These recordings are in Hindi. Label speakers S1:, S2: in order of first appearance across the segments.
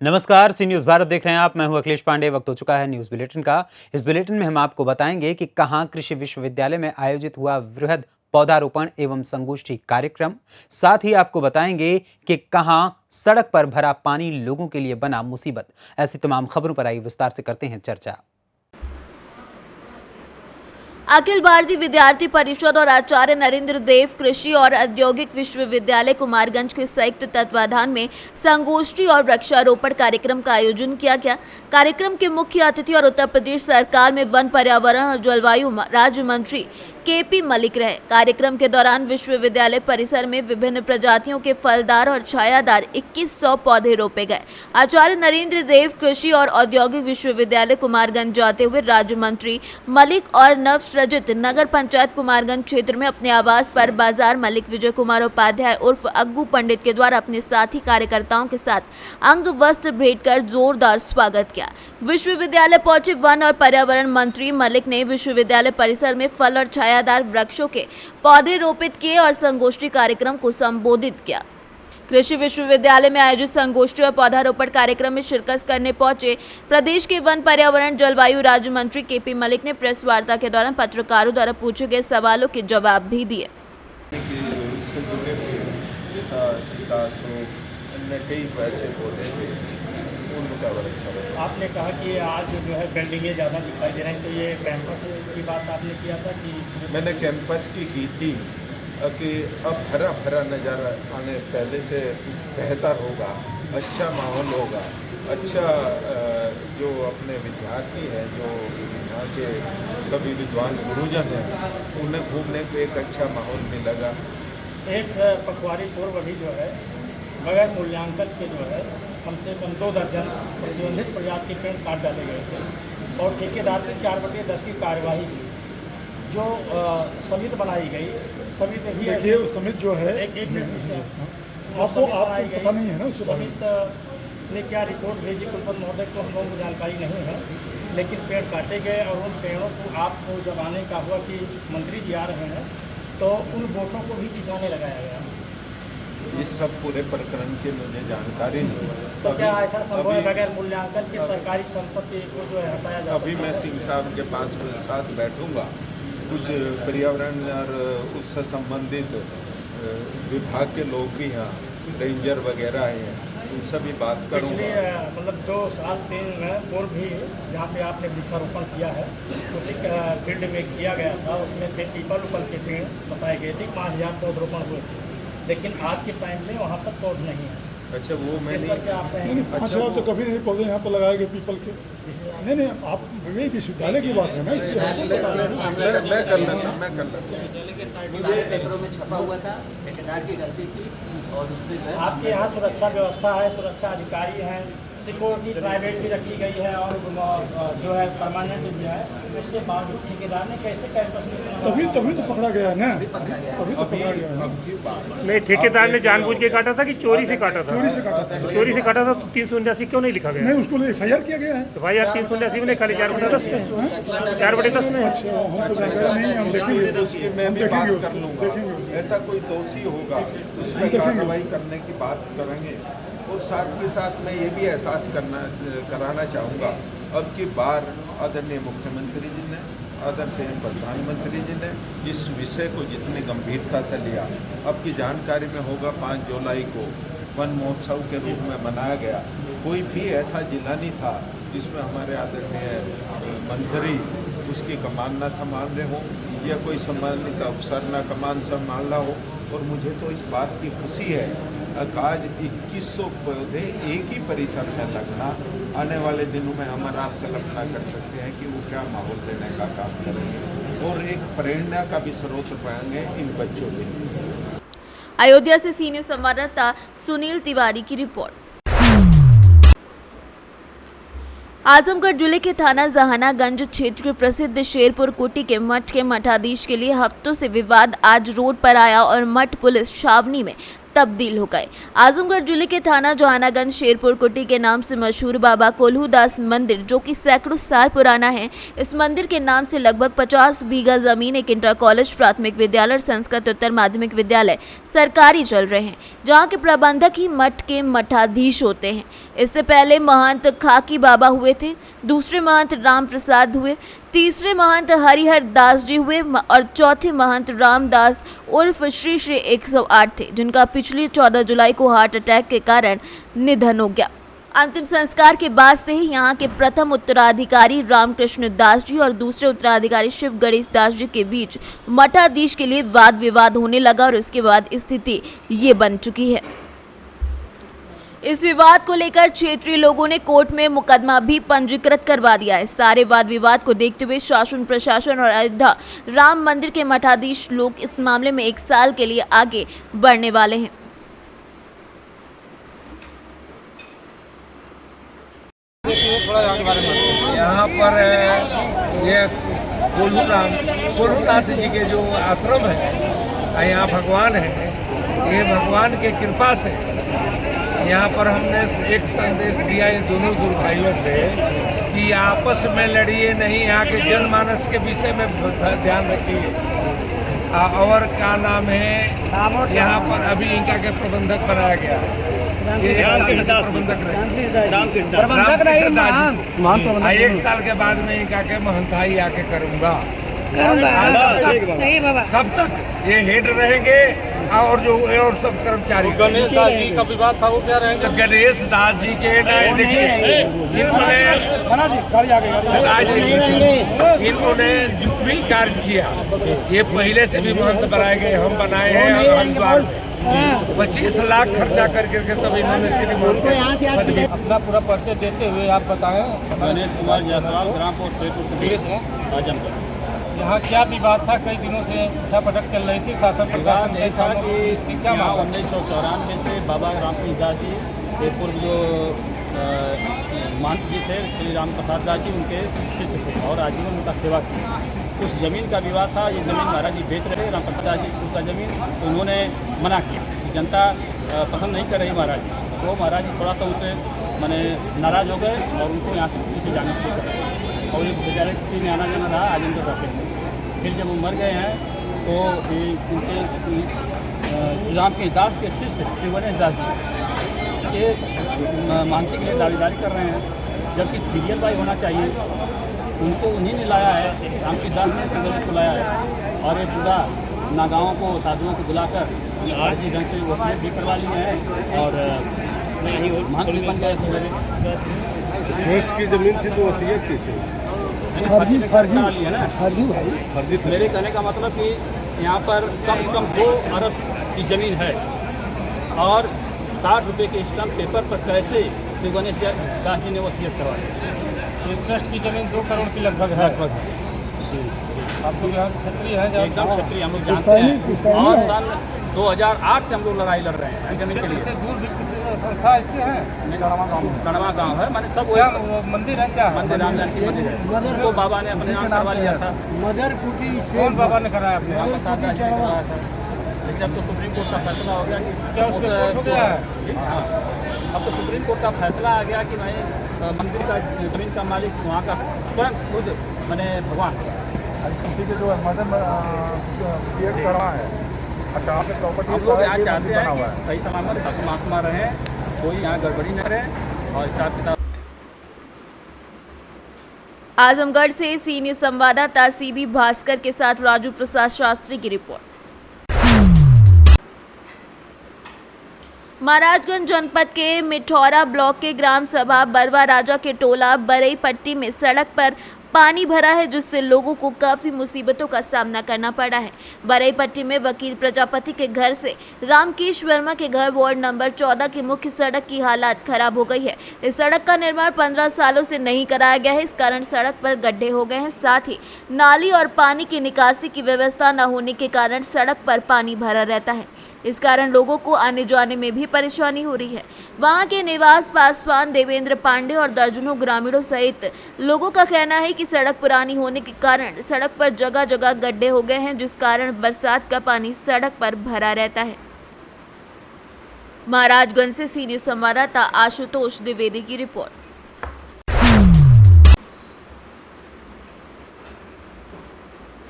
S1: नमस्कार, सी न्यूज़ भारत देख रहे हैं आप। मैं हूं अखिलेश पांडे। वक्त हो चुका है न्यूज़ बुलेटिन का। इस बुलेटिन में हम आपको बताएंगे कि कहां कृषि विश्वविद्यालय में आयोजित हुआ वृहद पौधारोपण एवं संगोष्ठी कार्यक्रम। साथ ही आपको बताएंगे कि कहां सड़क पर भरा पानी लोगों के लिए बना मुसीबत। ऐसी तमाम खबरों पर आइए विस्तार से करते हैं चर्चा।
S2: अखिल भारतीय विद्यार्थी परिषद और आचार्य नरेंद्र देव कृषि और औद्योगिक विश्वविद्यालय कुमारगंज के संयुक्त तत्वाधान में संगोष्ठी और वृक्षारोपण कार्यक्रम का आयोजन किया गया। कार्यक्रम के मुख्य अतिथि और उत्तर प्रदेश सरकार में वन, पर्यावरण और जलवायु राज्य मंत्री केपी मलिक रहे। कार्यक्रम के दौरान विश्वविद्यालय परिसर में विभिन्न प्रजातियों के फलदार और छायादार 2100 पौधे रोपे गए। आचार्य नरेंद्र देव कृषि और औद्योगिक विश्वविद्यालय कुमारगंज जाते हुए राज्य मंत्री मलिक और नवसृजित नगर पंचायत कुमारगंज क्षेत्र में अपने आवास पर बाजार मलिक विजय कुमार उपाध्याय उर्फ अग्गू पंडित के द्वारा अपने साथी कार्यकर्ताओं के साथ अंग वस्त्र भेंट कर जोरदार स्वागत किया। विश्वविद्यालय पहुंचे वन और पर्यावरण मंत्री मलिक ने विश्वविद्यालय परिसर में फल और छायादार वृक्षों के पौधे रोपित किए और संगोष्ठी कार्यक्रम को संबोधित किया। कृषि विश्वविद्यालय में आयोजित संगोष्ठी और पौधारोपण कार्यक्रम में शिरकत करने पहुंचे प्रदेश के वन, पर्यावरण, जलवायु राज्य मंत्री केपी मलिक ने प्रेस वार्ता के दौरान पत्रकारों द्वारा पूछे गए सवालों के जवाब भी दिए।
S3: आपने कहा कि आज जो है बिल्डिंगें ज़्यादा दिखाई दे रही हैं, तो ये कैंपस की बात आपने किया था कि
S4: मैंने कैंपस की थी कि अब हरा भरा नज़ारा आने पहले से कुछ बेहतर होगा, अच्छा माहौल होगा, अच्छा जो अपने विद्यार्थी हैं, जो यहाँ के सभी विद्वान गुरुजन हैं, उन्हें घूमने को एक अच्छा माहौल मिलेगा।
S3: एक पखवाड़ी पूर्व भी जो है बगैर मूल्यांकन के जो है कम से कम 2 दर्जन प्रतिबंधित प्रजाति के पेड़ काट डाले गए थे और ठेकेदार ने 4/10 की कार्यवाही की। जो समिति बनाई गई, समिति भी
S5: देखिए उस समिति जो है
S3: एक
S5: आपको पता नहीं है ना, उसके
S3: समिति ने क्या रिपोर्ट भेजी कुलपति महोदय को हम लोगों को जानकारी नहीं है, लेकिन पेड़ काटे गए और उन पेड़ों को आपको जब आने का हुआ कि मंत्री जी आ रहे हैं तो उन वोटों को भी ठिकाने लगाया गया।
S4: इस सब पूरे प्रकरण की मुझे जानकारी नहीं है।
S3: तो क्या ऐसा संभव है बगैर मूल्यांकन की सरकारी संपत्ति को जो है हटाया जा सकता है?
S4: अभी मैं सिंह साहब के पास साथ बैठूंगा, कुछ पर्यावरण और उससे संबंधित विभाग के लोग भी हैं, रेंजर वगैरह आए हैं, उनसे भी बात करूँगा।
S3: पिछले मतलब 2 साल 3 पूर्व भी जहाँ पे आपने वृक्षारोपण किया है उसी फील्ड में किया गया था, उसमें पीपल के पेड़ बताए गए थे, 5000 पौधरोपण हुए थे, लेकिन आज के टाइम में वहाँ पर पौध नहीं है।
S4: अच्छा, वो मैं
S3: इस पर क्या आप
S5: नहीं 5000 तो कभी नहीं पौधे यहाँ पर लगाए गए पीपल के। नहीं आप ये विश्वविद्यालय की बात है ना, इसलिए
S4: मैं कर लेता
S6: सारे पेपरों में छपा हुआ था, ठेकेदार की गलती थी और उस पर
S3: आपके यहाँ सुरक्षा व्यवस्था है, सुरक्षा अधिकारी हैं, सिक्योरिटी प्राइवेट भी रखी गई है और जो है परमानेंट भी है, उसके बावजूद ठेकेदार ने कैसे कैंपस में
S5: तभी तो पकड़ा गया है ना, तभी तो पकड़ा गया है।
S7: नहीं, ठेकेदार ने जानबूझ के काटा था कि चोरी से काटा था?
S5: चोरी से काटा था।
S7: चोरी से काटा था तो 379 क्यों नहीं लिखा गया?
S5: नहीं, उसको FIR किया गया है।
S7: तो भाई यार 379 में खाली 4/10 में 4/10 में।
S5: अच्छा, हमको जानकारी नहीं, हम देखेंगे,
S4: मैं भी बात कर लूँगा। ऐसा कोई दोषी होगा उस पर कार्रवाई करने की बात करेंगे। और साथ ही साथ मैं ये भी एहसास कराना चाहूँगा, अब की बार आदरणीय मुख्यमंत्री जी ने, आदरणीय प्रधानमंत्री जी ने इस विषय को जितनी गंभीरता से लिया, अब की जानकारी में होगा 5 जुलाई को वन महोत्सव के रूप में मनाया गया। कोई भी ऐसा जिला नहीं था जिसमें हमारे आदरणीय मंत्री उसकी कमान न संभाल रहे हो या कोई संबंधित अफसर न कमान संभाल रहा हो। और मुझे तो इस बात की खुशी है आज 2100 पौधे एक ही परिसर में लगना, आने वाले दिनों में हम आप कल्पना कर सकते हैं कि वो क्या माहौल देने का काम करेंगे और एक प्रेरणा का भी स्रोत पाएंगे इन बच्चों के लिए।
S2: अयोध्या से सी न्यूज़ संवाददाता सुनील तिवारी की रिपोर्ट। आजमगढ़ जिले के थाना जहानागंज क्षेत्र के प्रसिद्ध शेरपुर कुटी के मठ के मठाधीश के लिए हफ्तों से विवाद आज रोड पर आया और मठ पुलिस छावनी में तब्दील हो गए। आजमगढ़ जिले के थाना जोहानागंज शेरपुर कुटी के नाम से मशहूर बाबा कोल्हू दास मंदिर, जो कि सैकड़ों साल पुराना है, इस मंदिर के नाम से लगभग 50 बीघा जमीन, एक इंटर कॉलेज, प्राथमिक विद्यालय और संस्कृत उत्तर माध्यमिक विद्यालय सरकारी चल रहे हैं, जहां के प्रबंधक ही मठ के मठाधीश होते हैं। इससे पहले महंत खाकी बाबा हुए थे, दूसरे महंत राम प्रसाद हुए, तीसरे महंत हरिहर दास जी हुए और चौथे महंत रामदास उर्फ श्री श्री 108 थे, जिनका पिछली 14 जुलाई को हार्ट अटैक के कारण निधन हो गया। अंतिम संस्कार के बाद से ही यहाँ के प्रथम उत्तराधिकारी रामकृष्ण दास जी और दूसरे उत्तराधिकारी शिव गणेश दास जी के बीच मठाधीश के लिए वाद विवाद होने लगा और इसके बाद स्थिति ये बन चुकी है। इस विवाद को लेकर क्षेत्रीय लोगों ने कोर्ट में मुकदमा भी पंजीकृत करवा दिया है। सारे वाद विवाद को देखते हुए शासन प्रशासन और अयोध्या राम मंदिर के मठाधीश लोग इस मामले में 1 साल के लिए आगे बढ़ने वाले हैं।
S8: यहाँ पर ये कोल्हूनाथ जी के जो आश्रम है, यहाँ भगवान है, ये भगवान के कृपा से यहाँ पर हमने एक संदेश दिया है दोनों गुरु भाइयों पे कि आपस में लड़िए नहीं, यहाँ के जनमानस के विषय में ध्यान रखिए। और क्या नाम है, यहाँ पर अभी इनका के प्रबंधक बनाया गया है, प्रबंधक 1 साल के बाद में इनका के महंताई आके करूँगा। तब तक ये हेड रहेंगे और जो और सब कर्मचारी। गणेश दास जी का विवाद था, वो क्या रहेंगे? तो गणेश दास जी के इन्होंने जो भी कार्य किया, ये पहले से भी महंत बनाए गए, हम बनाए हैं। 25 लाख खर्चा करके तब इन्होंने श्री
S9: अपना पूरा परिचय देते हुए आप बताएं।
S10: गणेश कुमार जायसवाल, ग्राम पोस्ट शेरपुर, आजमगढ़।
S9: यहाँ क्या विवाद था? कई दिनों से उठा पटक चल रही थी, शासन प्रशासन
S10: नहीं था कि इसकी क्या 1994 से बाबा रामकृष्ण दास जी के पूर्व जो महंत जी थे श्री राम प्रसाद दास जी, उनके शिष्य थे और आजीवन उनका सेवा की। उस जमीन का विवाद था, ये ज़मीन महाराज जी बेच रहे राम प्रसाद दास जी उनका ज़मीन, तो उन्होंने मना किया। जनता पसंद नहीं कर रही महाराज जी, तो महाराज जी थोड़ा सा उनसे मैंने नाराज़ हो गए और उनको यहाँ से पुलिस से जाने शुरू कर, और ये बेचारे किसी में आना जाना रहा आजमगढ़ रहते हैं। फिर जब वो मर गए हैं तो उनके राम के दास के शिष्य श्री गणेश दास जी ये मानसिक लिए दावेदारी कर रहे हैं, जबकि सीरियल बाई होना चाहिए। उनको उन्हीं ने लाया है, राम के दास ने श्री गणेश को लाया है, और ये पूरा नागाँव को साधुओं को बुलाकर आरजी ढंग से वसीयत भी करवा लिए हैं और महंत भी बन गए थे।
S8: ट्रस्ट की जमीन थी तो वसीयत कैसे?
S10: फर्जी है ना, फर्जी। मेरे कहने का मतलब कि यहाँ पर कम से कम 2 अरब की ज़मीन है और 60 रुपये के स्टाम्प पेपर पर कैसे श्री गणेश दास जी ने वसीयत करवाई।
S9: ट्रस्ट की जमीन 2 करोड़ की लगभग है। आप लोग यहाँ क्षत्रिय हैं?
S10: एकदम क्षत्रिय, हम लोग जानते हैं। और सन 2008 से हम लोग लड़ाई लड़ रहे हैं जमीन के लिए।
S9: दूर भी संस्था इसके हैं?
S10: कड़वा गाँव है, मैंने सब
S9: मंदिर है, क्या
S10: मंदिर राम जानकी मंदिर है, उसको बाबा ने अपने नाम करवा लिया था।
S9: कौन बाबा ने कराया? अपने
S10: राम प्रसाद दास जी ने करवाया था, लेकिन अब तो सुप्रीम कोर्ट का फैसला हो गया कि
S9: क्या उसके कोर्ट हो गया है?
S10: हाँ, अब तो सुप्रीम कोर्ट का फैसला आ गया कि भाई मंदिर का जमीन का मालिक वहाँ का स्वयं खुद मैंने भगवान
S8: के जो मदद करा है।
S10: हम लोग यहाँ चाहते हैं कि सही सलामत सब महात्मा रहें, कोई यहाँ गड़बड़ी न करें और हिसाब किताब।
S2: आजमगढ़ से सीनियर संवाददाता सीबी भास्कर के साथ राजू प्रसाद शास्त्री की रिपोर्ट। महाराजगंज जनपद के मिठौरा ब्लॉक के ग्राम सभा बरवा राजा के टोला बरई पट्टी में सड़क पर पानी भरा है, जिससे लोगों को काफी मुसीबतों का सामना करना पड़ा है। बरई पट्टी में वकील प्रजापति के घर से रामकेश वर्मा के घर वार्ड नंबर 14 की मुख्य सड़क की हालत खराब हो गई है। इस सड़क का निर्माण 15 सालों से नहीं कराया गया है, इस कारण सड़क पर गड्ढे हो गए हैं। साथ ही नाली और पानी की निकासी की व्यवस्था न होने के कारण सड़क पर पानी भरा रहता है। इस कारण लोगों को आने जाने में भी परेशानी हो रही है। वहां के निवास पासवान देवेंद्र पांडे और दर्जनों ग्रामीणों सहित लोगों का कहना है कि सड़क पुरानी होने के कारण सड़क पर जगह जगह गड्ढे हो गए हैं, जिस कारण बरसात का पानी सड़क पर भरा रहता है। महाराजगंज से सीनियर संवाददाता आशुतोष द्विवेदी की रिपोर्ट।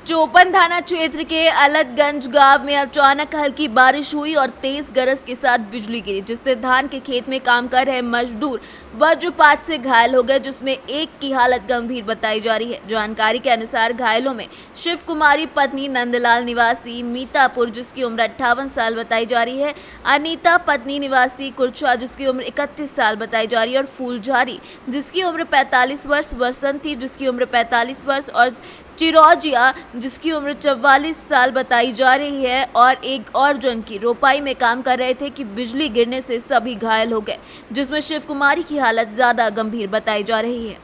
S2: चोपन थाना क्षेत्र के अलतगंज गांव में अचानक हल्की बारिश हुई और तेज गरज के साथ बिजली गिरी, जिससे धान के खेत में काम कर रहे मजदूर वज्रपात से घायल हो गए, जिसमें एक की हालत गंभीर बताई जा रही है। जानकारी के अनुसार घायलों में शिव कुमारी पत्नी नंदलाल निवासी मीतापुर जिसकी उम्र 58 साल बताई जा रही है, अनीता पत्नी निवासी कुरछा जिसकी उम्र 31 साल बताई जा रही है और फूलझारी जिसकी उम्र 45 वर्ष, बसंती जिसकी उम्र 45 वर्ष और चिरौजिया जिसकी उम्र 44 साल बताई जा रही है और एक और जन की रोपाई में काम कर रहे थे कि बिजली गिरने से सभी घायल हो गए, जिसमें शिव कुमारी की हालत ज्यादा गंभीर बताई जा रही है।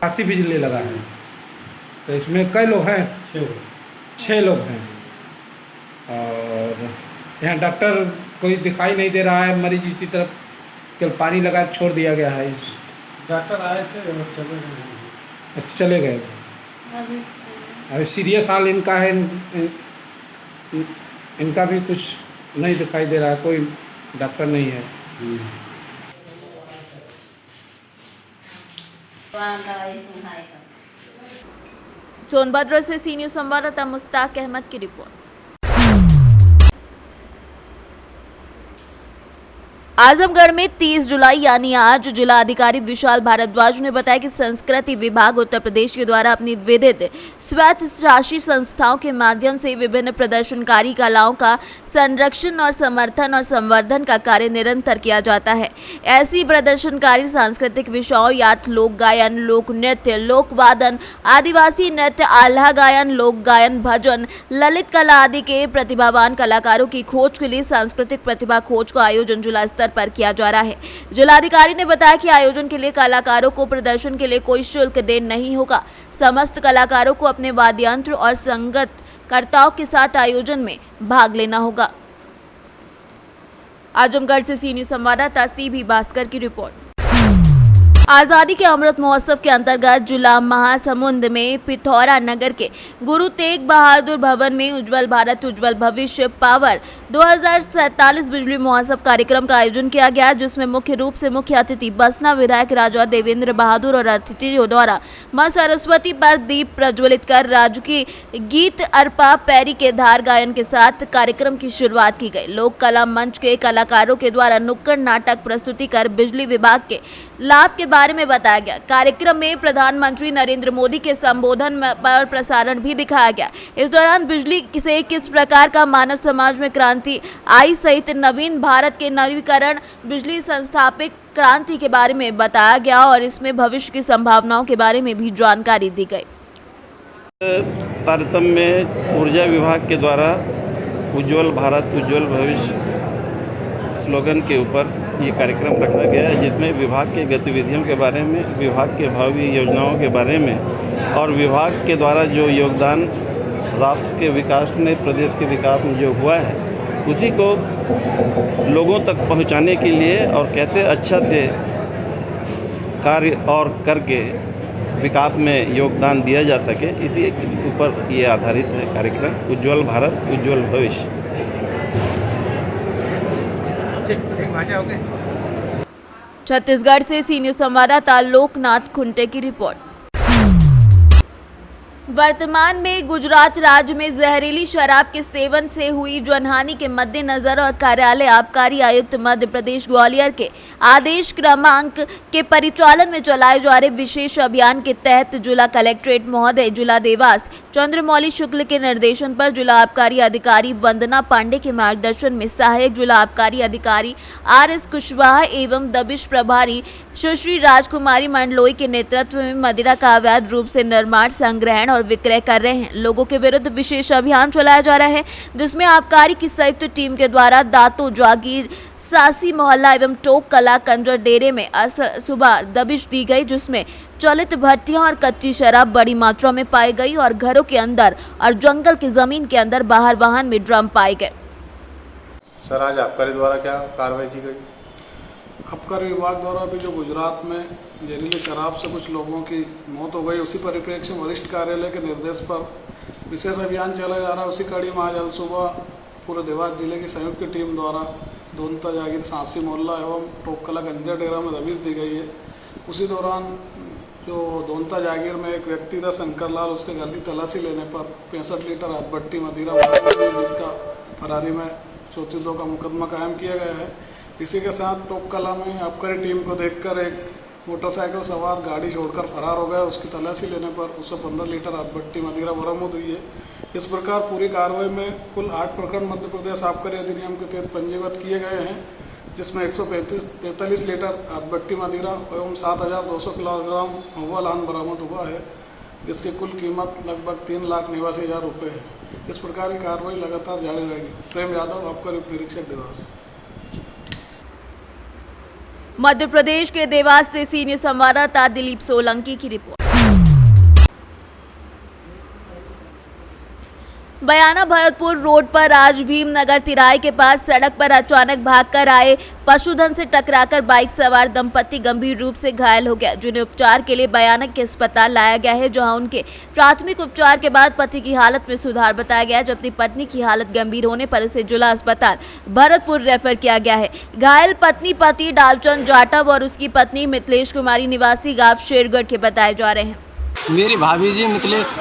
S8: काशी बिजली लगा है, तो इसमें कई लोग हैं? 6 लोग हैं। और यहाँ डॉक्टर कोई दिखाई नहीं दे रहा है, मरीज इसी तरफ केवल पानी लगा छोड़ दिया गया है।
S3: डॉक्टर आए थे
S8: चले गए। अभी सीरियस हाल इनका है, इनका भी कुछ नहीं दिखाई दे रहा है, कोई डॉक्टर नहीं है।
S2: सोनभद्र से सीनियर संवाददाता मुस्ताक अहमद की रिपोर्ट। आजमगढ़ में 30 जुलाई यानी आज जिला अधिकारी विशाल भारद्वाज ने बताया कि संस्कृति विभाग उत्तर प्रदेश के द्वारा अपनी विविध स्वायत्तशासी संस्थाओं के माध्यम से विभिन्न प्रदर्शनकारी कलाओं का संरक्षण और समर्थन और संवर्धन का कार्य निरंतर किया जाता है। ऐसी प्रदर्शनकारी सांस्कृतिक विषयों यात लोक गायन, लोक नृत्य, लोक वादन, आदिवासी नृत्य, आल्हा गायन, लोक गायन, भजन, ललित कला आदि के प्रतिभावान कलाकारों की खोज के लिए सांस्कृतिक प्रतिभा खोज का आयोजन जिला स्तर पर किया जा रहा है। जिलाधिकारी ने बताया कि आयोजन के लिए कलाकारों को प्रदर्शन के लिए कोई शुल्क देना नहीं होगा। समस्त कलाकारों को अपने वाद्य यंत्र और संगीतकर्ताओं के साथ आयोजन में भाग लेना होगा। आजमगढ़ से सीनियर संवाददाता सीबी भास्कर की रिपोर्ट। आजादी के अमृत महोत्सव के अंतर्गत जिला महासमुंद में पिथौरा नगर के गुरु तेग बहादुर भवन में उज्जवल भारत उज्जवल भविष्य पावर 2047 बिजली महोत्सव कार्यक्रम का आयोजन किया गया, जिसमें मुख्य रूप से मुख्य अतिथि बसना विधायक राजा देवेंद्र बहादुर और अतिथियों द्वारा मां सरस्वती पर दीप प्रज्वलित कर राजकीय गीत अर्पा पैरी के धार गायन के साथ कार्यक्रम की शुरुआत की गई। लोक कला मंच के कलाकारों के द्वारा नुक्कड़ नाटक प्रस्तुति कर बिजली विभाग के लाभ के बारे में बताया गया। कार्यक्रम में प्रधानमंत्री नरेंद्र मोदी के संबोधन पर प्रसारण भी दिखाया गया। इस दौरान बिजली से किस प्रकार का मानव समाज में क्रांति आई सहित नवीन भारत के नवीकरण बिजली संस्थापित क्रांति के बारे में बताया गया और इसमें भविष्य की संभावनाओं के बारे में भी जानकारी दी गई।
S11: तारतम्य में ऊर्जा विभाग के द्वारा उज्जवल भारत उज्जवल भविष्य स्लोगन के ऊपर ये कार्यक्रम रखा गया है, जिसमें विभाग के गतिविधियों के बारे में, विभाग के भावी योजनाओं के बारे में और विभाग के द्वारा जो योगदान राष्ट्र के विकास में, प्रदेश के विकास में जो हुआ है, उसी को लोगों तक पहुंचाने के लिए और कैसे अच्छा से कार्य और करके विकास में योगदान दिया जा सके, इसी ऊपर ये आधारित है कार्यक्रम उज्जवल भारत उज्जवल भविष्य।
S2: छत्तीसगढ़ से सीनियर संवाददाता लोकनाथ खुंटे की रिपोर्ट। वर्तमान में गुजरात राज्य में जहरीली शराब के सेवन से हुई जनहानि के मद्देनजर और कार्यालय आबकारी आयुक्त मध्य प्रदेश ग्वालियर के आदेश क्रमांक के परिचालन में चलाए जा रहे विशेष अभियान के तहत जिला कलेक्ट्रेट महोदय जिला देवास चंद्रमौली शुक्ल के निर्देशन पर जिला आबकारी अधिकारी वंदना पांडे के मार्गदर्शन में सहायक जिला आबकारी अधिकारी RS कुशवाहा एवं दबिश प्रभारी सुश्री राजकुमारी मंडलोई के नेतृत्व में मदिरा का अवैध रूप से निर्माण, संग्रहण और विक्रय कर रहे हैं लोगों के विरुद्ध विशेष अभियान चलाया जा रहा है, जिसमें आबकारी की संयुक्त टीम के द्वारा दातो जागीर सासी मोहल्ला एवं टोक कला कंजर डेरे में सुबह दबिश दी गई, जिसमें चलित भट्टियां और कच्ची शराब बड़ी मात्रा में पाई गई और घरों के अंदर और जंगल की जमीन के अंदर बाहर वाहन में ड्रम पाए गए।
S12: सर, आज आबकारी द्वारा क्या कार्रवाई की गई?
S13: आबकारी विभाग द्वारा भी जो गुजरात में जहरीली शराब से कुछ लोगों की मौत हो गई, उसी परिप्रेक्ष्य में वरिष्ठ कार्यालय के निर्देश पर विशेष अभियान चलाया जा रहा है। उसी कड़ी में आज सुबह पूरे देवास जिले की संयुक्त टीम द्वारा दोनता जागीर सांसी मोहल्ला एवं टोकला गंजा डेरा में दबिश दी गई है। उसी दौरान जो दोनता जागीर में एक व्यक्ति था शंकर लाल, उसके घर की तलाशी लेने पर 65 लीटर हाथभट्टी मदिरा बरामद हुई, जिसका फरारी में 34(2) का मुकदमा कायम किया गया है। इसी के साथ टोकला में आबकारी टीम को देखकर एक मोटरसाइकिल सवार गाड़ी छोड़कर फरार हो गया। उसकी तलाशी लेने पर उसे 15 लीटर हाथभट्टी मदिरा बरामद हुई है। इस प्रकार पूरी कार्रवाई में कुल 8 प्रकरण मध्य प्रदेश आबकारी अधिनियम के तहत पंजीबद्ध किए गए हैं, जिसमें 145 लीटर हाथभट्टी मदिरा एवं 7200 किलोग्राम महुआ लान बरामद हुआ है, जिसकी कुल कीमत लगभग 3,89,000 रुपये है। इस प्रकार की कार्रवाई लगातार जारी रहेगी। प्रेम यादव, आबकारी उप निरीक्षक देवास।
S2: मध्य प्रदेश के देवास से सीनियर संवाददाता दिलीप सोलंकी की रिपोर्ट। बयाना भरतपुर रोड पर आज भीमनगर तिराहे के पास सड़क पर अचानक भागकर आए पशुधन से टकराकर बाइक सवार दंपति गंभीर रूप से घायल हो गया, जिन्हें उपचार के लिए बयाना के अस्पताल लाया गया है, जहां उनके प्राथमिक उपचार के बाद पति की हालत में सुधार बताया गया, जबकि पत्नी की हालत गंभीर होने पर उसे जिला अस्पताल भरतपुर रेफर किया गया है। घायल पत्नी पति डालचंद जाटव और उसकी पत्नी मिथिलेश कुमारी निवासी गांव शेरगढ़ के बताए जा रहे हैं।
S14: मेरी भाभी जी मिथिलेश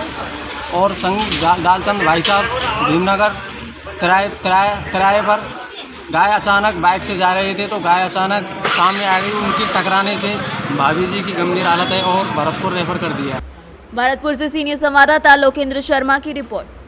S14: और संग डालचंद भाई साहब भीमनगर किराए पर गाय अचानक बाइक से जा रहे थे, तो गाय अचानक सामने आ गई। उनकी टकराने से भाभी जी की गंभीर हालत है और भरतपुर रेफर कर दिया।
S2: भरतपुर से सीनियर संवाददाता लोकेंद्र शर्मा की रिपोर्ट।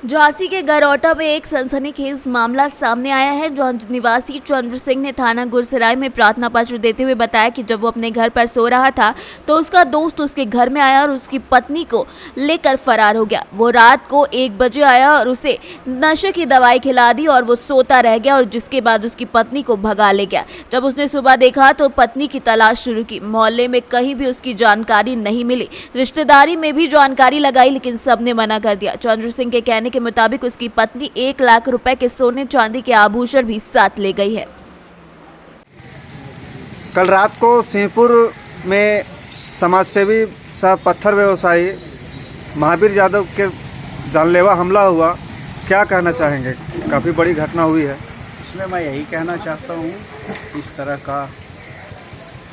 S2: झांसी के गरौटा में एक सनसनीखेज मामला सामने आया है, जहां निवासी चंद्र सिंह ने थाना गुरसराय में प्रार्थना पत्र देते हुए बताया कि जब वो अपने घर पर सो रहा था तो उसका दोस्त उसके घर में आया और उसकी पत्नी को लेकर फरार हो गया। वो रात को 1 बजे आया और उसे नशे की दवाई खिला दी और वो सोता रह गया, और जिसके बाद उसकी पत्नी को भगा ले गया। जब उसने सुबह देखा तो पत्नी की तलाश शुरू की। मोहल्ले में कहीं भी उसकी जानकारी नहीं मिली, रिश्तेदारी में भी जानकारी लगाई, लेकिन सबने मना कर दिया। चंद्र सिंह के कहने के मुताबिक उसकी पत्नी 1 लाख रुपए के सोने चांदी के आभूषण भी साथ ले गई है।
S15: कल रात को सिंहपुर में समाजसेवी सह पत्थर व्यवसायी महावीर यादव के जानलेवा हमला हुआ, क्या कहना चाहेंगे? काफ़ी बड़ी घटना हुई है।
S16: इसमें मैं यही कहना चाहता हूँ, इस तरह का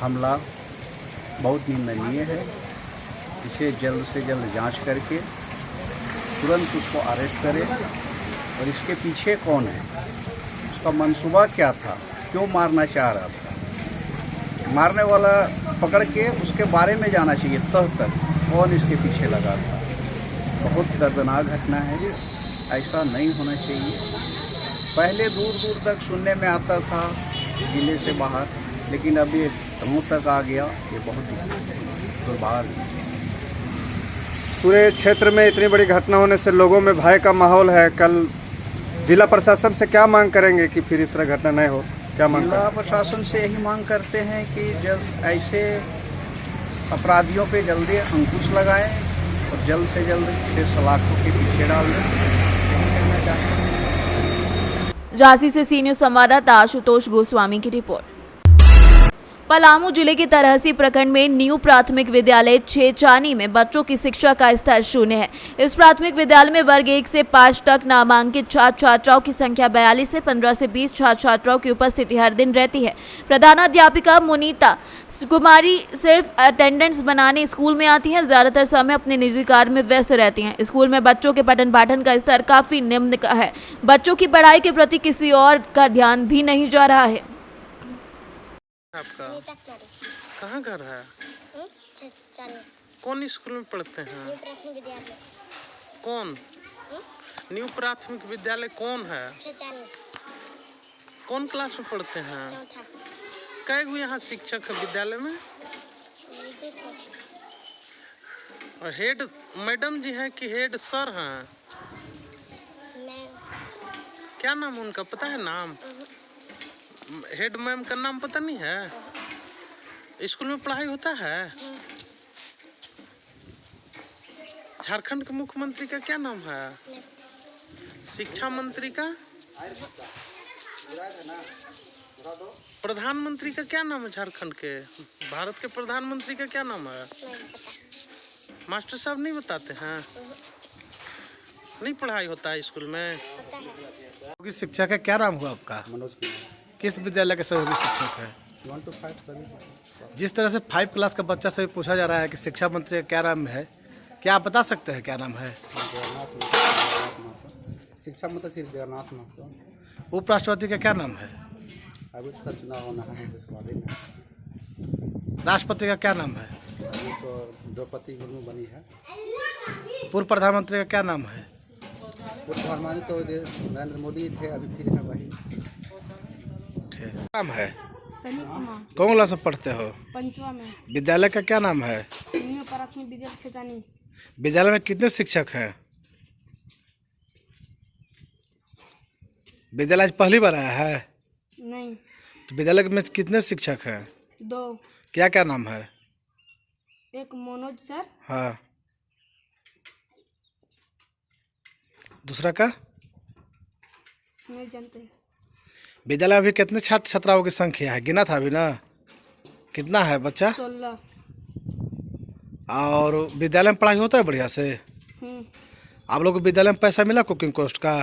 S16: हमला बहुत निंदनीय है। इसे जल्द से जल्द जांच करके तुरंत उसको अरेस्ट करें, और इसके पीछे कौन है, उसका मंसूबा क्या था, क्यों मारना चाह रहा था, मारने वाला पकड़ के उसके बारे में जाना चाहिए तह तक कौन इसके पीछे लगा था। बहुत दर्दनाक घटना है, ऐसा नहीं होना चाहिए। पहले दूर दूर तक सुनने में आता था जिले से बाहर, लेकिन अब ये गाँव तक आ गया, ये बहुत दुर्भाग्य।
S15: पूरे क्षेत्र में इतनी बड़ी घटना होने से लोगों में भय का माहौल है। कल जिला प्रशासन से क्या मांग करेंगे कि फिर इस तरह घटना नहीं हो? क्या मांग
S16: जिला प्रशासन से यही मांग करते हैं कि जल्द ऐसे अपराधियों पे जल्दी अंकुश लगाएं और जल्द से जल्द इसे सलाखों के पीछे डाल दें। यही कहना चाहते हैं।
S2: झांसी से सीनियर संवाददाता आशुतोष गोस्वामी की रिपोर्ट। पलामू जिले के तरहसी प्रखंड में न्यू प्राथमिक विद्यालय छेचानी में बच्चों की शिक्षा का स्तर 0 है। इस प्राथमिक विद्यालय में वर्ग 1 से 5 तक नामांकित छात्र छात्राओं की संख्या 42 है। 15 से 20 छात्र छात्राओं की उपस्थिति हर दिन रहती है। प्रधानाध्यापिका मुनीता कुमारी सिर्फ अटेंडेंस बनाने स्कूल में आती हैं, ज्यादातर समय अपने निजी कार्य में व्यस्त रहती हैं। स्कूल में बच्चों के पठन पाठन का स्तर काफी निम्न का है। बच्चों की पढ़ाई के प्रति किसी और का ध्यान भी नहीं जा रहा है।
S17: आपका कहाँ घर है? कौन स्कूल में पढ़ते हैं? कौन न्यू प्राथमिक विद्यालय कौन है? कौन क्लास में पढ़ते हैं? कै गो यहाँ शिक्षक है विद्यालय में? और हेड मैडम जी हैं कि हेड सर हैं? क्या नाम उनका पता है? नाम हेड मैम का नाम पता नहीं है? स्कूल में पढ़ाई होता है? झारखंड के मुख्यमंत्री का क्या नाम है? शिक्षा मंत्री का? प्रधानमंत्री का क्या नाम है? झारखंड के भारत के प्रधानमंत्री का क्या नाम है? मास्टर साहब नहीं बताते हैं? नहीं पढ़ाई होता है स्कूल में?
S9: शिक्षा का क्या नाम हुआ आपका?
S16: मनोज कुमार।
S9: किस विद्यालय के सहयोगी शिक्षक है?
S16: 1 to 5 सभी।
S9: जिस तरह से 5 क्लास का बच्चा से पूछा जा रहा है कि शिक्षा मंत्री का क्या नाम है, क्या आप बता सकते हैं क्या नाम है?
S16: शिक्षा मंत्री श्री जगन्नाथ महतो।
S9: उपराष्ट्रपति का क्या नाम है?
S16: अभी तो चुनाव होना है इस बारे में।
S9: राष्ट्रपति का क्या नाम है?
S16: अभी तो द्रौपदी मुर्मू बनी है।
S9: पूर्व प्रधानमंत्री का क्या नाम है?
S16: पूर्व प्रधानमंत्री तो नरेंद्र मोदी थे, अभी फिर है वही।
S9: ठीक नाम है?
S18: सनी कुमार।
S9: कौन क्लास में पढ़ते हो?
S18: 5वां में।
S9: विद्यालय का क्या नाम है?
S18: न्यू प्राथमिक विद्यालय छेजानी।
S9: विद्यालय में कितने शिक्षक हैं? विद्यालय आज पहली बार आया है?
S18: नहीं।
S9: तो विद्यालय में कितने शिक्षक हैं?
S18: 2।
S9: क्या क्या नाम है?
S18: एक मनोज सर।
S9: हाँ। दूसरा का?
S18: नहीं जानते।
S9: विद्यालय में अभी कितने छात्र छात्राओं की संख्या है? गिना था अभी ना? कितना है बच्चा?
S18: 16।
S9: और विद्यालय में पढ़ाई होता है बढ़िया से? आप लोग को विद्यालय में पैसा मिला कुकिंग कोस्ट का?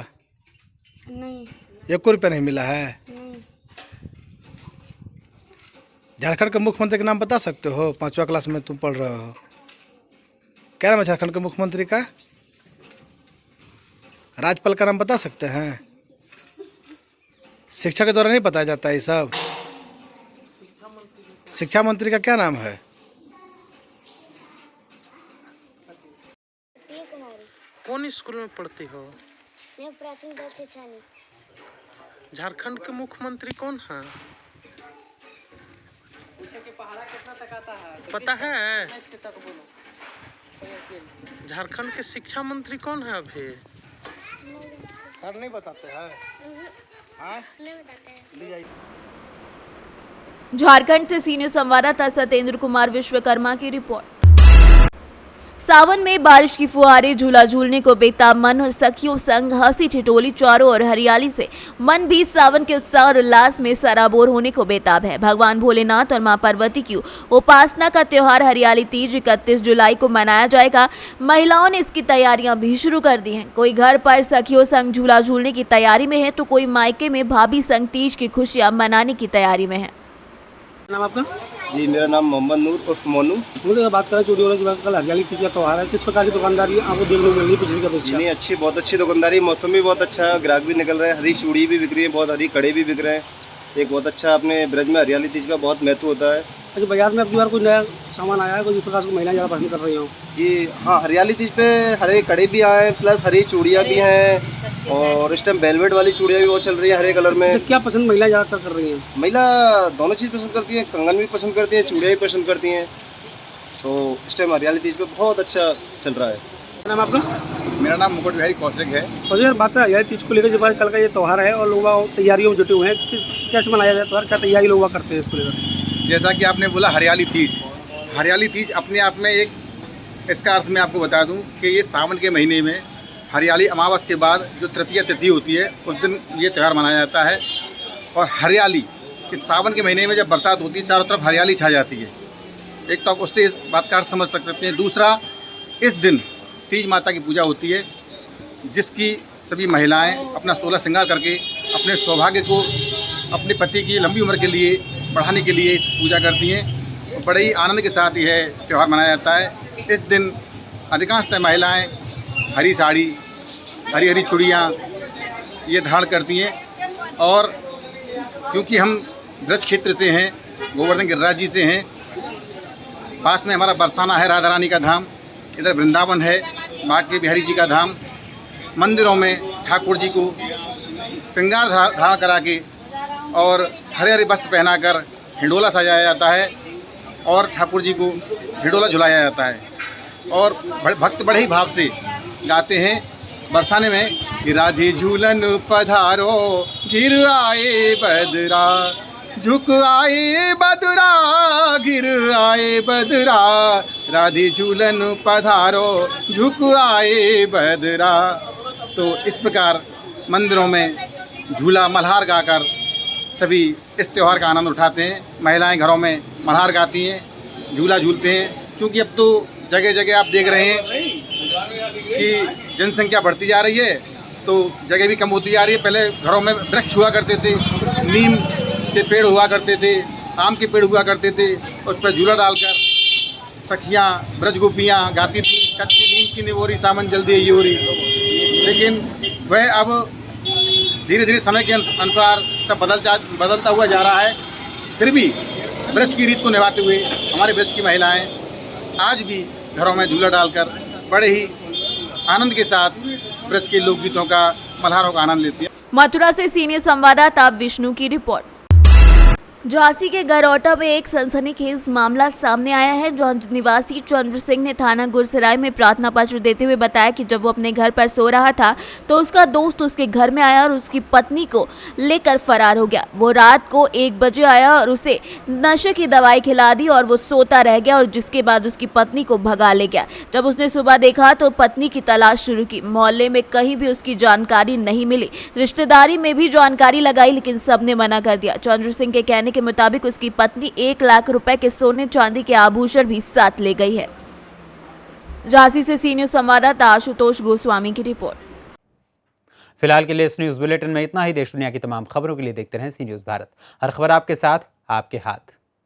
S18: नहीं।
S9: 1 रुपया नहीं मिला है?
S18: नहीं।
S9: झारखंड के मुख्यमंत्री का नाम बता सकते हो? 5वां क्लास में तुम पढ़ रहे हो। क्या नाम है झारखंड के मुख्यमंत्री का? राज्यपाल का नाम बता सकते हैं? शिक्षा के द्वारा नहीं बताया जाता है ये सब? शिक्षा मंत्री का क्या नाम है?
S17: कौन स्कूल में पढ़ती हो?
S18: मैं प्राथमिक विद्यालय छेजानी।
S17: झारखंड के मुख्यमंत्री कौन है? पता है? झारखंड के शिक्षा मंत्री कौन है अभी?
S9: सर नहीं बताते हैं?
S18: नहीं बताते हैं।
S2: झारखंड से सीनियर संवाददाता सत्येंद्र कुमार विश्वकर्मा की रिपोर्ट। सावन में बारिश की फुहारें, झूला झूलने को बेताब मन और सखियों संग हंसी ठिठोली चारों और हरियाली से मन भी सावन के उत्साह और उल्लास में सराबोर होने को बेताब है। भगवान भोलेनाथ और मां पार्वती की उपासना का त्योहार हरियाली तीज 31 जुलाई को मनाया जाएगा। महिलाओं ने इसकी तैयारियां भी शुरू कर दी हैं। कोई घर पर सखियों संग झूला झूलने की तैयारी में है तो कोई मायके में भाभी संग तीज की खुशियां मनाने की तैयारी में है।
S19: नाम आपका?
S20: जी मेरा नाम मोहम्मद नूर उर्फ मोनू।
S19: मुझे बात करें चूड़ी वाले की, कल हरियाली तीज का त्योहार है, किस प्रकार की दुकानदारी आपको देखने को मिल रही है पिछली की अपेक्षा?
S20: नहीं अच्छी, बहुत अच्छी दुकानदारी, मौसम भी बहुत अच्छा है, ग्राहक भी निकल रहे हैं, हरी चूड़ी भी बिक रही है, बहुत हरी कड़े भी बिक रहे हैं। एक बहुत अच्छा अपने ब्रज में हरियाली तीज का बहुत महत्व होता है।
S19: अच्छा, बाजार में अब की बार कोई नया सामान आया है, कोई प्रकार की महिलाएं ज़्यादा पसंद कर रही हो?
S20: जी हाँ, हरियाली तीज पे हरे कड़े भी आए प्लस हरी चूड़ियाँ भी हैं और इस टाइम वेलवेट वाली चूड़ियाँ भी बहुत चल रही हैं हरे कलर में।
S19: क्या पसंद महिलाएं ज़्यादातर कर रही हैं?
S20: महिला दोनों चीज़ पसंद करती हैं, कंगन भी पसंद करती हैं, चूड़ियाँ भी पसंद करती हैं। तो इस टाइम हरियाली तीज पे बहुत अच्छा चल रहा है।
S19: नाम आपका?
S21: मेरा नाम मुकुट बिहारी कौशिक है।
S19: और यार बात है हरियाली तीज को लेकर, जब कल का ये त्यौहार है और लोग तैयारियों में जुटे हुए हैं, कैसे मनाया जाए त्यौहार, क्या तैयारी लोग करते हैं इसको लेकर?
S21: जैसा कि आपने बोला हरियाली तीज अपने आप में एक, इसका अर्थ मैं आपको बता दूं कि ये सावन के महीने में हरियाली अमावस के बाद जो तृतीया तिथि होती है उस दिन ये त्यौहार मनाया जाता है। और हरियाली कि सावन के महीने में जब बरसात होती है चारों तरफ हरियाली छा जाती है। एक तो आप उससे इस बात का अर्थ समझ सकते हैं। दूसरा, इस दिन तीज माता की पूजा होती है जिसकी सभी महिलाएं अपना 16 श्रृंगार करके अपने सौभाग्य को, अपने पति की लंबी उम्र के लिए बढ़ाने के लिए पूजा करती हैं। और बड़े ही आनंद के साथ यह त्यौहार मनाया जाता है। इस दिन अधिकांशतः महिलाएं हरी साड़ी, हरी हरी चूड़ियाँ ये धारण करती हैं। और क्योंकि हम ब्रज क्षेत्र से हैं, गोवर्धन गिरिराज जी से हैं, पास में हमारा बरसाना है राधा रानी का धाम, इधर वृंदावन है बांके बिहारी जी का धाम। मंदिरों में ठाकुर जी को श्रृंगार धारण करा के और हरे हरे वस्त्र पहनाकर हिंडोला सजाया जाता है और ठाकुर जी को हिंडोला झुलाया जाता है। और भक्त बड़े ही भाव से गाते हैं बरसाने में कि राधे झूलन पधारो गिर आए बदरा, झुक आए बदरा, गिर आए बदरा, राधे झूलन पधारो झुक आए बदरा। तो इस प्रकार मंदिरों में झूला मल्हार गाकर सभी इस त्यौहार का आनंद उठाते हैं। महिलाएं घरों में मल्हार गाती हैं, झूला झूलते हैं। क्योंकि अब तो जगह जगह आप देख रहे हैं कि जनसंख्या बढ़ती जा रही है तो जगह भी कम होती जा रही है। पहले घरों में वृक्ष हुआ करते थे, नीम के पेड़ हुआ करते थे, आम के पेड़ हुआ करते थे, उस पर झूला डालकर सखियाँ ब्रजगोपियाँ गाती थी, कच्ची नीम की निवोरी सामन जल्दी ये हो रही। लेकिन वह अब धीरे धीरे समय के अनुसार सब बदलता हुआ जा रहा है। फिर भी ब्रज की रीत को निभाते हुए हमारे ब्रज की महिलाएं आज भी घरों में झूला डालकर बड़े ही आनंद के साथ ब्रज के लोकगीतों का मल्हारों का आनंद लेती है।
S2: मथुरा से सीनियर संवाददाता विष्णु की रिपोर्ट। झांसी के गरौटा में एक सनसनीखेज मामला सामने आया है, जहां निवासी चंद्र सिंह ने थाना गुरसराय में प्रार्थना पत्र देते हुए बताया कि जब वो अपने घर पर सो रहा था तो उसका दोस्त उसके घर में आया और उसकी पत्नी को लेकर फरार हो गया। वो रात को 1 बजे आया और उसे नशे की दवाई खिला दी और वो सोता रह गया और जिसके बाद उसकी पत्नी को भगा ले गया। जब उसने सुबह देखा तो पत्नी की तलाश शुरू की। मोहल्ले में कहीं भी उसकी जानकारी नहीं मिली, रिश्तेदारी में भी जानकारी लगाई लेकिन सबने मना कर दिया। चंद्र सिंह के कहने के मुताबिक उसकी पत्नी 1 लाख रुपए के सोने चांदी के आभूषण भी साथ ले गई है। झांसी से सीनियर संवाददाता आशुतोष गोस्वामी की रिपोर्ट।
S1: फिलहाल के लिए इस न्यूज बुलेटिन में इतना ही। देश दुनिया की तमाम खबरों के लिए देखते रहें सी न्यूज भारत। हर खबर आपके साथ, आपके हाथ।